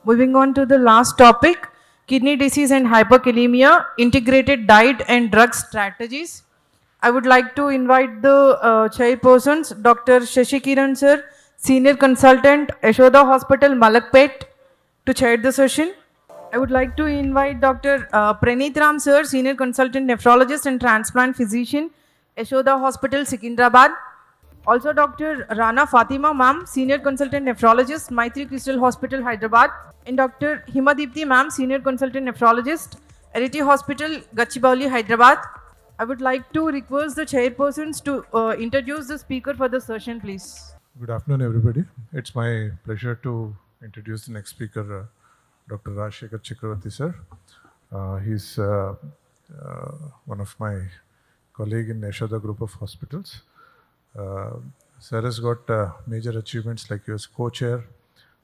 Moving on to the last topic, kidney disease and hyperkalemia, integrated diet and drug strategies. I would like to invite the chairpersons, Dr. Shashikiran sir, Senior Consultant, Yashoda Hospital, Malakpet, to chair the session. I would like to invite Dr. Praneeth Ram sir, Senior Consultant Nephrologist and Transplant Physician, Yashoda Hospital, Secunderabad. Also Dr. Rana Fatima ma'am, Senior Consultant Nephrologist, Maitri Crystal Hospital, Hyderabad. And Dr. Himadipti ma'am, Senior Consultant Nephrologist, Elite Hospital, Gachibowli, Hyderabad. I would like to request the chairpersons to introduce the speaker for the session, please. Good afternoon, everybody. It's my pleasure to introduce the next speaker, Dr. Rajasekhara Chakravarthi, sir. He's one of my colleague in Yashoda group of hospitals. Sir has got major achievements like he was co-chair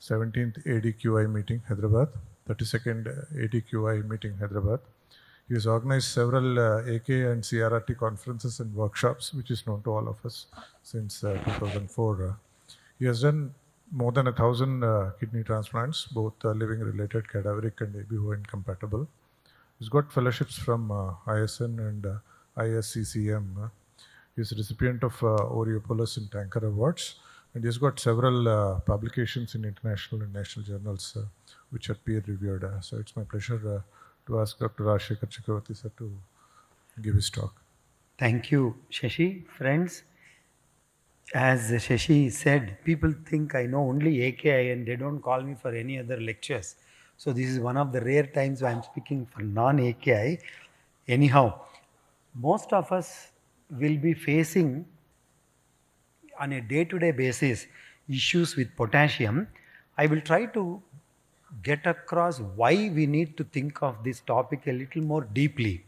17th ADQI meeting, Hyderabad, 32nd ADQI meeting, Hyderabad. He has organized several AK and CRRT conferences and workshops, which is known to all of us since 2004. He has done more than 1,000 kidney transplants, both living-related, cadaveric and ABO incompatible. He's got fellowships from ISN and ISCCM. He's a recipient of Oriopolis and Tanker Awards, and he's got several publications in international and national journals, which are peer-reviewed. So it's my pleasure to ask Dr. Rajasekhara Chakravarthi sir to give his talk. Thank you, Shashi. Friends, as Shashi said, people think I know only AKI and they don't call me for any other lectures. So this is one of the rare times I'm speaking for non-AKI. Anyhow, most of us will be facing on a day-to-day basis issues with potassium. I will try to get across why we need to think of this topic a little more deeply.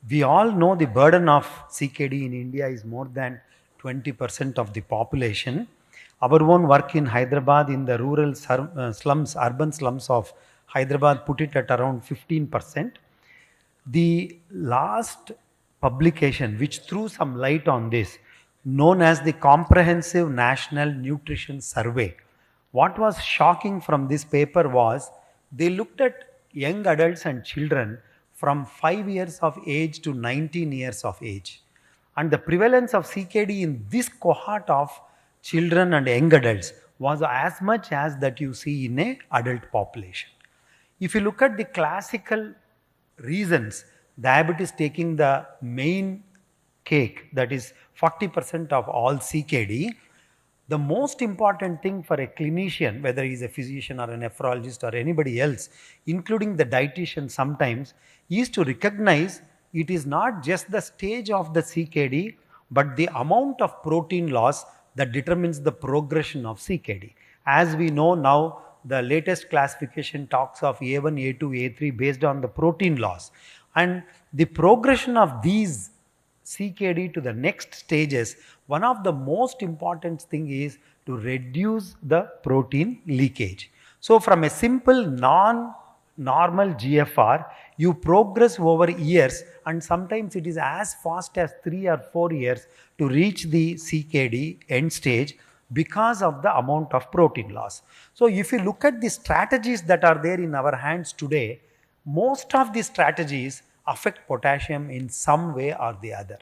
We all know the burden of CKD in India is more than 20% of the population. Our own work in Hyderabad in the rural slums, urban slums of Hyderabad put it at around 15%. The last publication which threw some light on this, known as the Comprehensive National Nutrition Survey. What was shocking from this paper was they looked at young adults and children from 5 years of age to 19 years of age. And the prevalence of CKD in this cohort of children and young adults was as much as that you see in an adult population. If you look at the classical reasons, diabetes taking the main cake, that is 40% of all CKD, the most important thing for a clinician, whether he is a physician or a nephrologist or anybody else, including the dietitian sometimes, is to recognize it is not just the stage of the CKD, but the amount of protein loss that determines the progression of CKD. As we know now, the latest classification talks of A1, A2, A3 based on the protein loss. And the progression of these CKD to the next stages, one of the most important thing is to reduce the protein leakage. So from a simple non-normal GFR, you progress over years, and sometimes it is as fast as 3 or 4 years to reach the CKD end stage because of the amount of protein loss. So if you look at the strategies that are there in our hands today, most of the strategies affect potassium in some way or the other.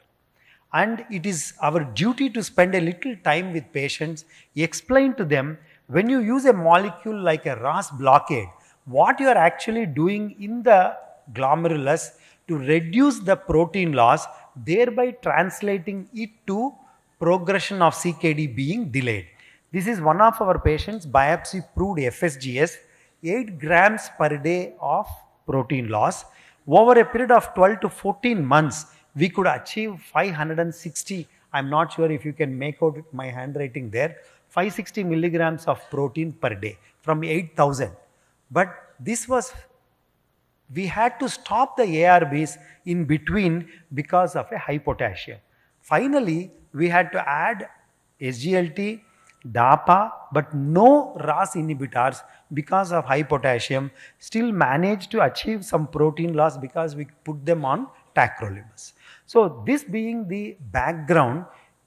And it is our duty to spend a little time with patients, explain to them when you use a molecule like a RAS blockade, what you are actually doing in the glomerulus to reduce the protein loss, thereby translating it to progression of CKD being delayed. This is one of our patients, biopsy proved FSGS, 8 grams per day of protein loss. Over a period of 12 to 14 months, we could achieve 560, I'm not sure if you can make out my handwriting there, 560 milligrams of protein per day from 8,000. But this was, we had to stop the ARBs in between because of a high potassium. Finally, we had to add SGLT, DAPA, but no RAS inhibitors because of high potassium, still managed to achieve some protein loss because we put them on tacrolimus. So this being the background,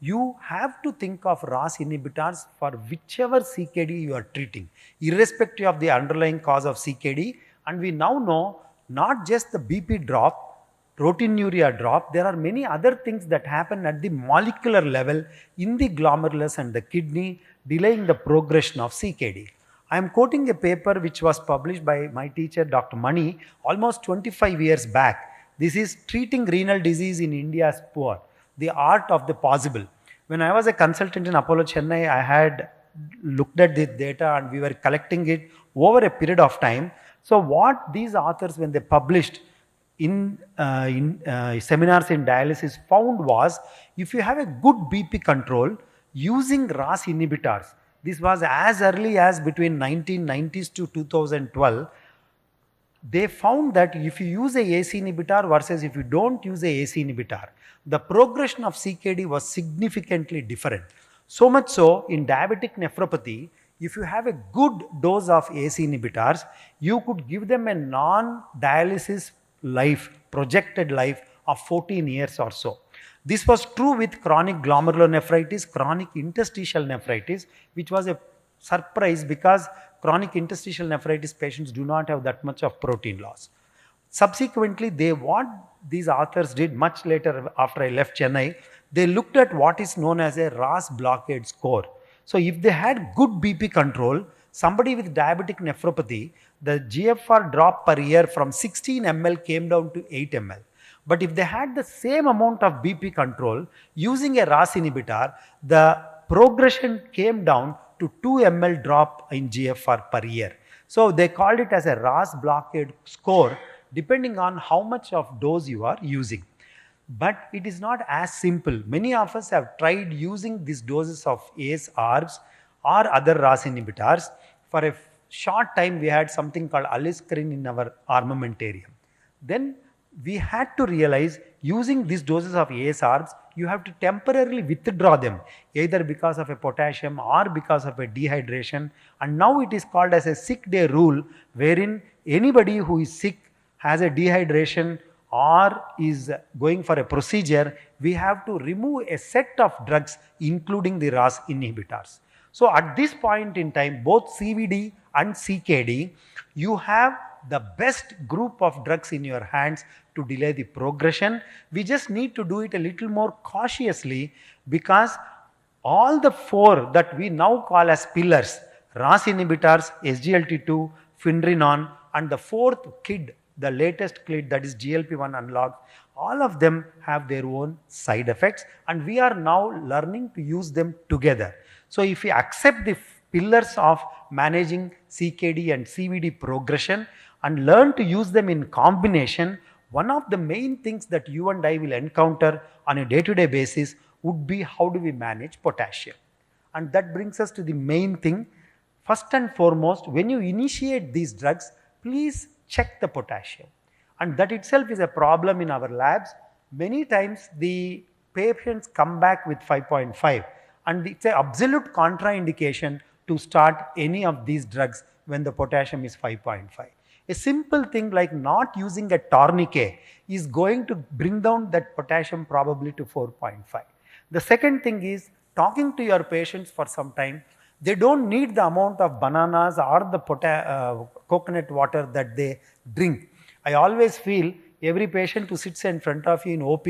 you have to think of RAS inhibitors for whichever CKD you are treating, irrespective of the underlying cause of CKD. And we now know not just the BP drop, proteinuria drop, there are many other things that happen at the molecular level in the glomerulus and the kidney, delaying the progression of CKD. I am quoting a paper which was published by my teacher Dr. Mani almost 25 years back. This is Treating Renal Disease in India's Poor, the Art of the Possible. When I was a consultant in Apollo Chennai, I had looked at the data and we were collecting it over a period of time. So what these authors, when they published in seminars in dialysis, found was, if you have a good BP control using RAS inhibitors, this was as early as between 1990s to 2012, they found that if you use a AC inhibitor versus if you don't use a AC inhibitor, the progression of CKD was significantly different. So much so, in diabetic nephropathy, if you have a good dose of AC inhibitors, you could give them a non-dialysis life, projected life of 14 years or so. This was true with chronic glomerulonephritis, chronic interstitial nephritis, which was a surprise because chronic interstitial nephritis patients do not have that much of protein loss. Subsequently, what these authors did much later after I left Chennai, they looked at what is known as a RAS blockade score. So if they had good BP control, somebody with diabetic nephropathy, the GFR drop per year from 16 ml came down to 8 ml. But if they had the same amount of BP control using a RAS inhibitor, the progression came down to 2 ml drop in GFR per year. So they called it as a RAS blockade score depending on how much of dose you are using. But it is not as simple. Many of us have tried using these doses of ACE ARBs or other RAS inhibitors. For a short time we had something called aliskiren in our armamentarium. Then we had to realize using these doses of ACE ARBs, you have to temporarily withdraw them, either because of a potassium or because of a dehydration. And now it is called as a sick day rule, wherein anybody who is sick, has a dehydration or is going for a procedure, we have to remove a set of drugs including the RAS inhibitors. So at this point in time, both CVD and CKD, you have the best group of drugs in your hands to delay the progression. We just need to do it a little more cautiously, because all the four that we now call as pillars, RAS inhibitors, SGLT2, Finrinon, and the fourth KID, the latest KID, that is GLP-1 analog, all of them have their own side effects, and we are now learning to use them together. So if we accept the pillars of managing CKD and CVD progression and learn to use them in combination, one of the main things that you and I will encounter on a day-to-day basis would be how do we manage potassium. And that brings us to the main thing. First and foremost, when you initiate these drugs, please check the potassium. And that itself is a problem in our labs. Many times the patients come back with 5.5, and it's an absolute contraindication to start any of these drugs when the potassium is 5.5. A simple thing like not using a tourniquet is going to bring down that potassium probably to 4.5. The second thing is talking to your patients for some time. They don't need the amount of bananas or the coconut water that they drink. I always feel every patient who sits in front of you in OP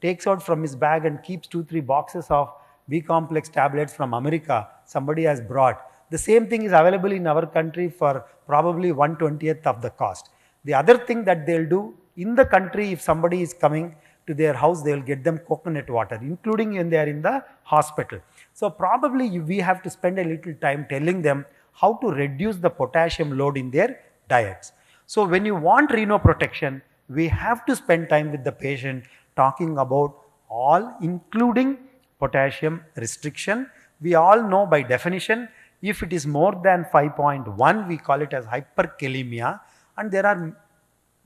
takes out from his bag and keeps 2-3 boxes of B complex tablets from America somebody has brought. The same thing is available in our country for probably 1/20th of the cost. The other thing that they'll do in the country, if somebody is coming to their house, they will get them coconut water, including when they are in the hospital. So probably we have to spend a little time telling them how to reduce the potassium load in their diets. So when you want renoprotection, we have to spend time with the patient talking about all, including potassium restriction. We all know by definition, if it is more than 5.1, we call it as hyperkalemia, and there are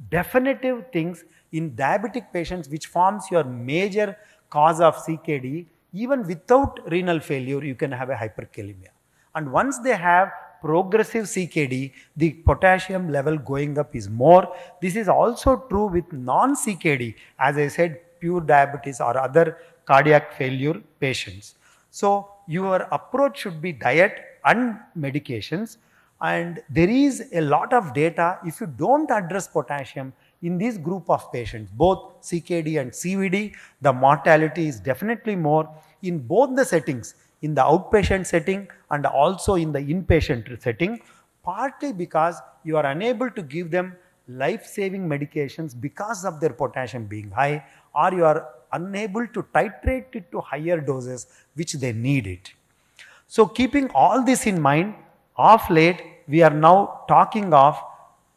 definitive things in diabetic patients which forms your major cause of CKD. Even without renal failure, you can have a hyperkalemia. And once they have progressive CKD, the potassium level going up is more. This is also true with non-CKD. As I said, pure diabetes or other cardiac failure patients. So your approach should be diet and medications, and there is a lot of data. If you don't address potassium in this group of patients, both CKD and CVD, the mortality is definitely more in both the settings, in the outpatient setting and also in the inpatient setting, partly because you are unable to give them life-saving medications because of their potassium being high, or you are unable to titrate it to higher doses which they need it. So keeping all this in mind, of late we are now talking of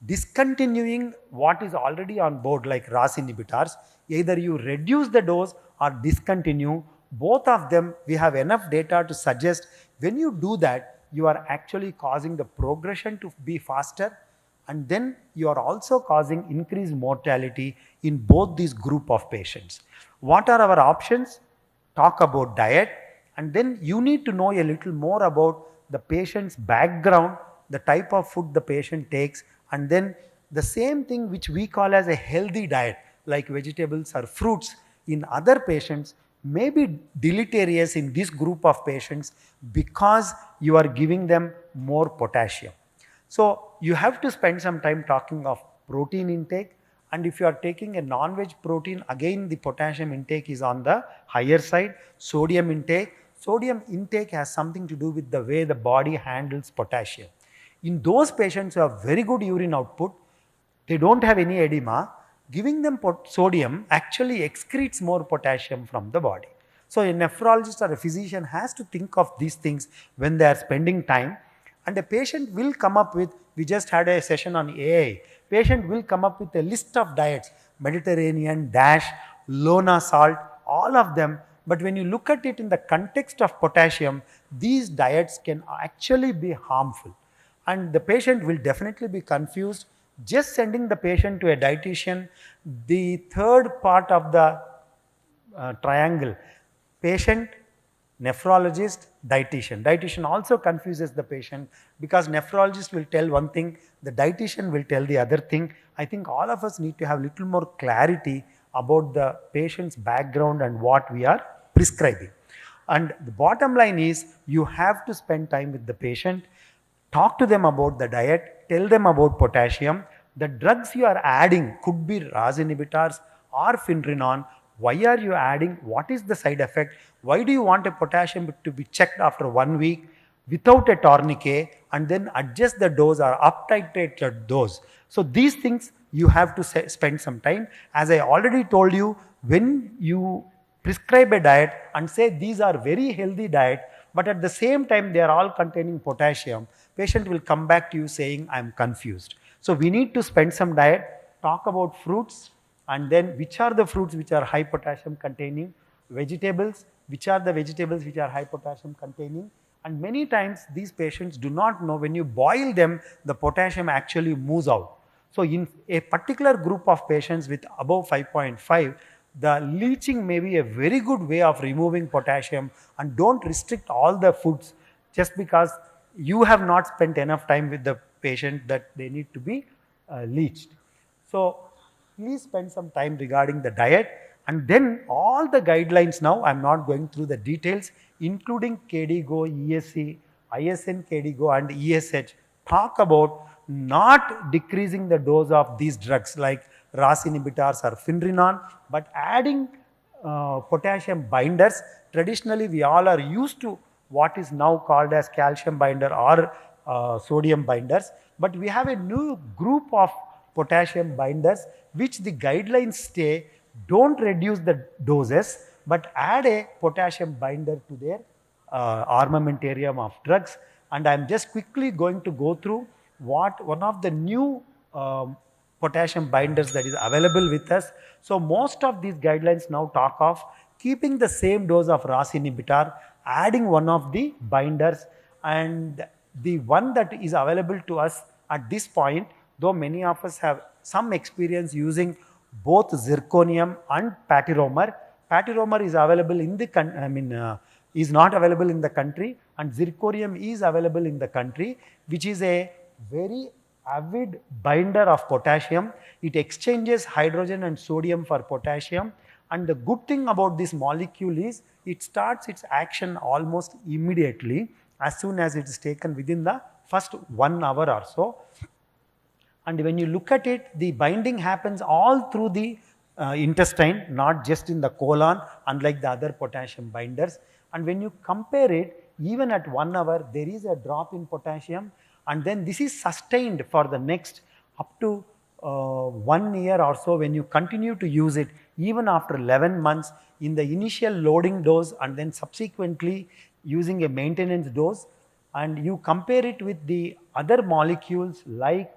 discontinuing what is already on board like RAS inhibitors. Either you reduce the dose or discontinue. Both of them, we have enough data to suggest when you do that, you are actually causing the progression to be faster, and then you are also causing increased mortality in both these group of patients. What are our options? Talk about diet, and then you need to know a little more about the patient's background, the type of food the patient takes, and then the same thing which we call as a healthy diet like vegetables or fruits in other patients may be deleterious in this group of patients because you are giving them more potassium. So you have to spend some time talking of protein intake, and if you are taking a non-veg protein, again the potassium intake is on the higher side. Sodium intake has something to do with the way the body handles potassium. In those patients who have very good urine output, they don't have any edema, giving them sodium actually excretes more potassium from the body. So a nephrologist or a physician has to think of these things when they are spending time, and a patient will come up with, we just had a session on AI, patient will come up with a list of diets, Mediterranean, DASH, Lona salt, all of them, but when you look at it in the context of potassium, these diets can actually be harmful, and the patient will definitely be confused. Just sending the patient to a dietitian, the third part of the triangle, patient, nephrologist, dietitian. Dietitian also confuses the patient because nephrologist will tell one thing, the dietitian will tell the other thing. I think all of us need to have little more clarity about the patient's background and what we are prescribing. And the bottom line is you have to spend time with the patient, talk to them about the diet, tell them about potassium. The drugs you are adding could be RAS inhibitors or Finrenon. Why are you adding? What is the side effect? Why do you want a potassium to be checked after 1 week without a tourniquet and then adjust the dose or up titrate your dose? So these things you have to spend some time. As I already told you, when you prescribe a diet and say these are very healthy diet, but at the same time they are all containing potassium, patient will come back to you saying, I am confused. So we need to spend some diet, talk about fruits, and then which are the fruits which are high potassium containing, vegetables, which are the vegetables which are high potassium containing, and many times these patients do not know when you boil them, the potassium actually moves out. So in a particular group of patients with above 5.5, the leaching may be a very good way of removing potassium, and don't restrict all the foods just because you have not spent enough time with the patient that they need to be leached. So please spend some time regarding the diet, and then all the guidelines now, I am not going through the details, including KDIGO, ESC, ISN KDIGO and ESH, talk about not decreasing the dose of these drugs like RAS inhibitors or Finrenon, but adding potassium binders. Traditionally, we all are used to what is now called as calcium binder or sodium binders, but we have a new group of potassium binders which the guidelines say don't reduce the doses but add a potassium binder to their armamentarium of drugs. And I am just quickly going to go through what one of the new potassium binders that is available with us. So most of these guidelines now talk of keeping the same dose of RAS inhibitor, adding one of the binders, and the one that is available to us at this point, though many of us have some experience using both zirconium and patiromer. Patiromer is available in the is not available in the country, and zirconium is available in the country, which is a very avid binder of potassium. It exchanges hydrogen and sodium for potassium, And the good thing about this molecule is it starts its action almost immediately as soon as it is taken within the first 1 hour or so. And when you look at it, the binding happens all through the intestine, not just in the colon, unlike the other potassium binders. And when you compare it, even at 1 hour, there is a drop in potassium, and then this is sustained for the next up to 1 year or so when you continue to use it, even after 11 months in the initial loading dose and then subsequently using a maintenance dose. And you compare it with the other molecules like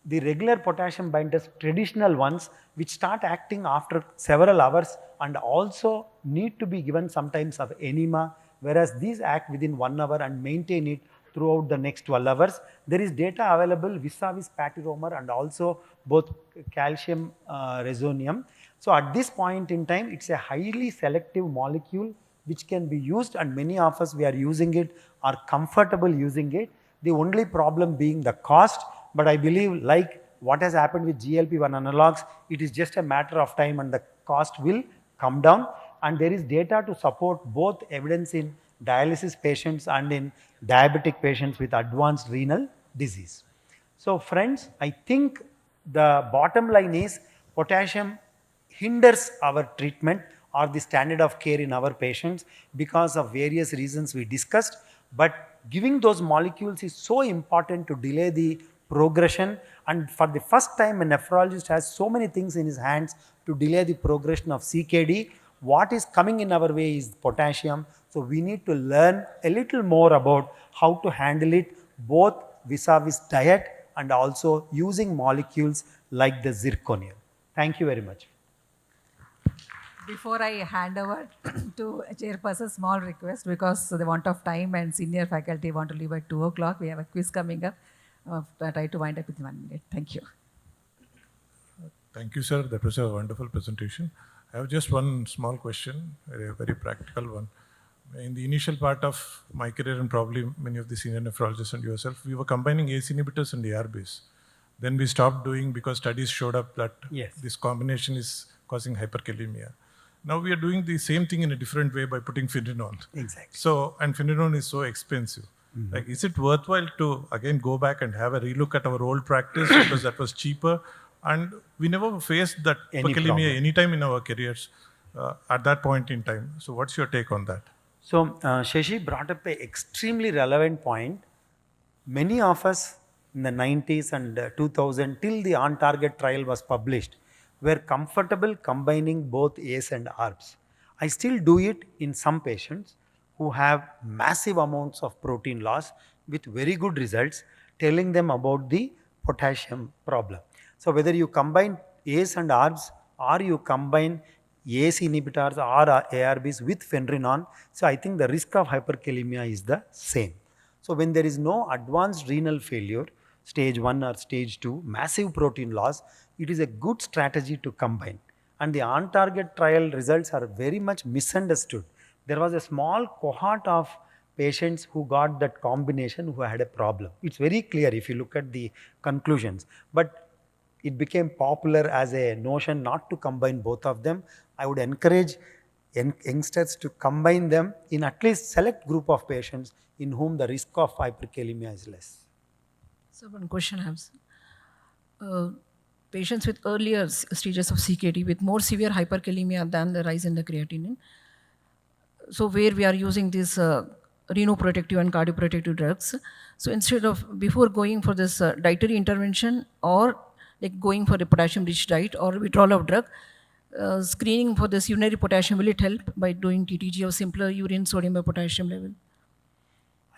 the regular potassium binders, traditional ones, which start acting after several hours and also need to be given sometimes of enema, whereas these act within 1 hour and maintain it throughout the next 12 hours. There is data available vis-a-vis patiromer and also both calcium resonium. So at this point in time, it's a highly selective molecule which can be used, and many of us, we are using it, are comfortable using it. The only problem being the cost, but I believe like what has happened with GLP-1 analogs, it is just a matter of time and the cost will come down. And there is data to support both evidence in dialysis patients and in diabetic patients with advanced renal disease. So friends, I think the bottom line is potassium hinders our treatment or the standard of care in our patients because of various reasons we discussed, but giving those molecules is so important to delay the progression, and for the first time a nephrologist has so many things in his hands to delay the progression of CKD. What is coming in our way is potassium, so we need to learn a little more about how to handle it both vis-a-vis diet and also using molecules like the zirconium. Thank you very much. Before I hand over to Chairperson, small request, because the want of time and senior faculty want to leave at 2 o'clock. We have a quiz coming up. Try to wind up within 1 minute. Thank you. Thank you, sir. That was a wonderful presentation. I have just one small question, a very practical one. In the initial part of my career, and probably many of the senior nephrologists and yourself, we were combining ACE inhibitors and ARBs. Then we stopped doing because studies showed up that this combination is causing hyperkalemia. Now we are doing the same thing in a different way by putting finerenone. Exactly. So, and finerenone is so expensive. Like, is it worthwhile to again go back and have a relook at our old practice because that was cheaper? And we never faced that hyperkalemia anytime in our careers at that point in time. So what's your take on that? So Shashi brought up an extremely relevant point. Many of us in the 90s and 2000 till the on-target trial was published were comfortable combining both ACE and ARBs. I still do it in some patients who have massive amounts of protein loss with very good results, telling them about the potassium problem. So whether you combine ACE and ARBs or you combine ACE inhibitors or ARBs with finerenone, so I think the risk of hyperkalemia is the same. So when there is no advanced renal failure, stage 1 or stage 2, massive protein loss, it is a good strategy to combine. And the on-target trial results are very much misunderstood. There was a small cohort of patients who got that combination who had a problem. It's very clear if you look at the conclusions. But it became popular as a notion not to combine both of them. I would encourage youngsters to combine them in at least select group of patients in whom the risk of hyperkalemia is less. So one question I have. Patients with earlier stages of CKD with more severe hyperkalemia than the rise in the creatinine. So where we are using these renoprotective and cardioprotective drugs. So instead of before going for this dietary intervention or like going for a potassium-rich diet or withdrawal of drug, screening for this urinary potassium, will it help by doing TTG or simpler urine sodium or potassium level?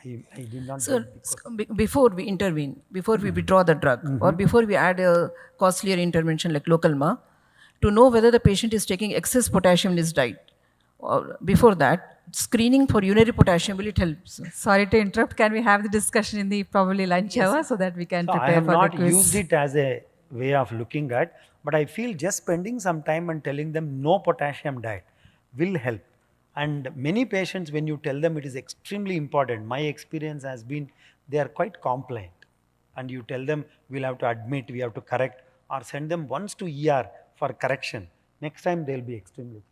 I did not. So before we intervene, before we withdraw the drug, or before we add a costlier intervention like local MA, to know whether the patient is taking excess potassium in his diet, or before that, screening for urinary potassium, will it help? Sorry to interrupt. Can we have the discussion in the probably lunch hour so that we can prepare for the quiz? I have not used it as a way of looking at, but I feel just spending some time and telling them no potassium diet will help. And many patients, when you tell them it is extremely important, my experience has been they are quite compliant. And you tell them we'll have to admit, we have to correct, or send them once to ER for correction, next time they'll be extremely